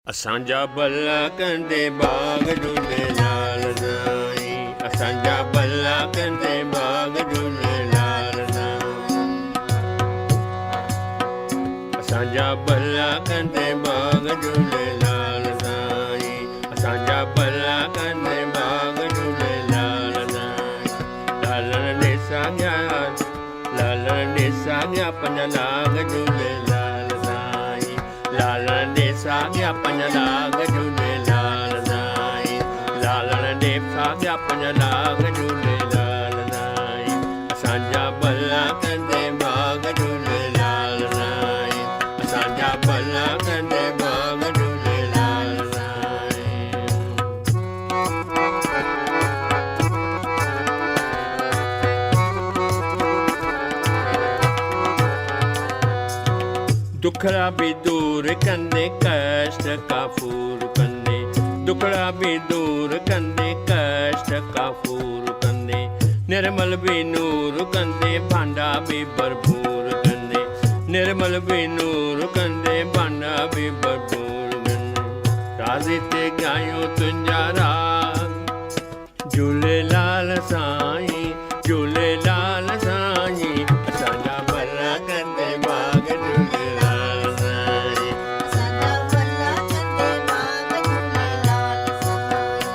असांजा भला कंदे बाग झूलेलाल साईं, असांजा भला कंदे बाग झूलेलाल साईं, असांजा भला कंदे बाग झूलेलाल साईं, असांजा भला कंदे बाग झूलेलाल साईं। लालण ॾेसा गया, लालण ॾेसा गया पंज लाग झूलेलाल साईं, लालण ॾेसा गया पंज लाग झूलेलाल साईं, लालण ॾेसा गया पंज लाग झूलेलाल साईं। असांजा भला कंदे बाग झूलेलाल साईं, असांजा भला कंदे बाग झूलेलाल साईं। दुखड़ा भी दूर कंदे कष्ट काफूर कंदे, दुखड़ा भी दूर कंदे कष्ट काफूर कंदे, निर्मल भी नूर कंदे भांडा भी भरपूर कंदे, निर्मल भी नूर कंदे भांडा भी भरपूर कंदे। राज़ी ते ॻायूं तुंहिंजा राग झूलेलाल साईं, झूलेलाल साईं। असांजा भला कंदे बाग झूलेलाल साईं, असांजा भला कंदे बाग झूलेलाल साईं।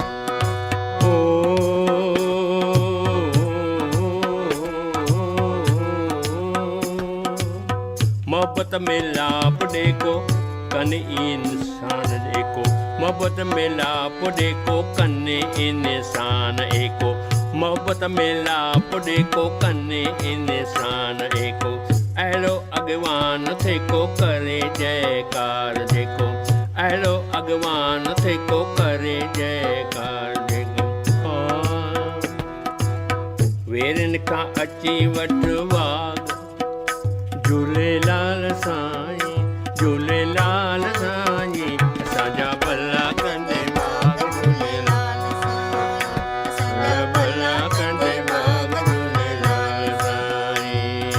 मोहब्बत में लाभ देखो कन इंसान एको, मोहब्बत में लाभ देखो कन इंसान एको, मोहब्बत में लाभ देखो कन इंसान एको। अहिड़ो अॻवान थिको करे जयकार देखो, अहिड़ो अॻवान थिको करे जयकार देखो। वेरनि खां अची वठ वाग झूलेलाल साईं, झूलेलाल साईं। असांजा भला कंदे बाग झूलेलाल साईं, असांजा भला कंदे बाग झूलेलाल साईं।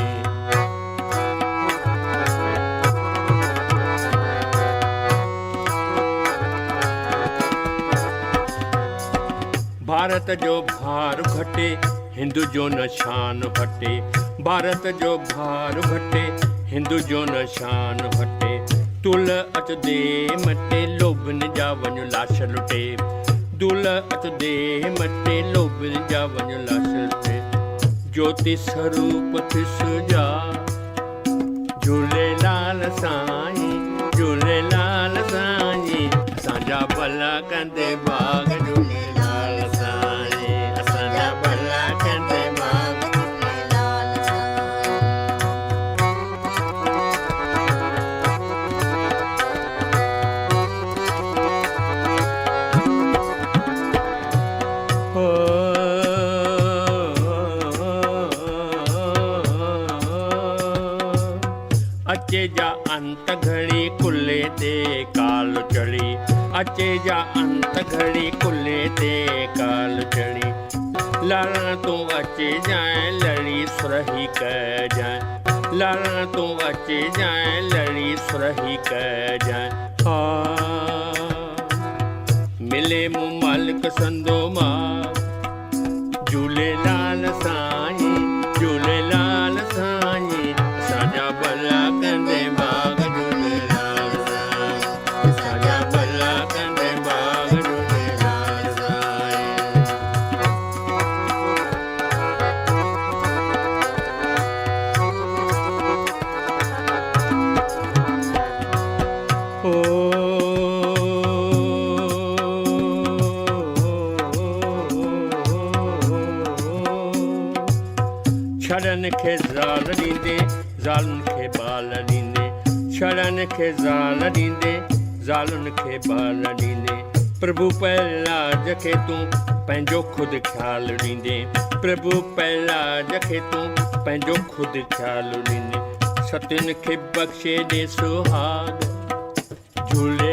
भारत जो भार घटे हिंदू जो निशान हटे, भारत जो भार घटे हिंदू जो निशान हटे। तुल अच दे मटे लोभन जा वञ लाश लुटे, तुल अच दे मटे लोभन जा वञ लाश लुटे। ज्योति स्वरूप थिस जा झूलेलाल साईं, झूलेलाल साईं। असांजा भला कंदे बाग झूलेलाल साईं, असांजा भला कंदे बाग झूलेलाल साईं। अचे जा अंत घड़ी कुल्ले ते काल चढ़ी, अचे जा अंत घड़ी कुल्ले ते काल चढ़ी। लालण तूं अचे जाए लड़ी सुरही कजाए, लालण तूं अचे जाए लड़ी सुरही कजाए। मिले मूं मालिक संदो मां झूलेलाल साईं, झूलेलाल साईं। असांजा भला कंदे बाग झूलेलाल साईं, असांजा भला कंदे बाग झूलेलाल साईं। छड़न खे ज़ाल ॾींदे ज़ालुनि खे बाल ॾींदे, छड़न खे ज़ाल ॾींदे ज़ालुनि खे बाल ॾींदे। प्रभु पहलाज खे तूं पंहिंजो ख़ुदि ख़्यालु ॾींदे, प्रभु पहलाज खे तूं पंहिंजो ख़ुदि ख़्यालु ॾींदे। सतियुनि खे बख़्शे ॾे सुहाग झूले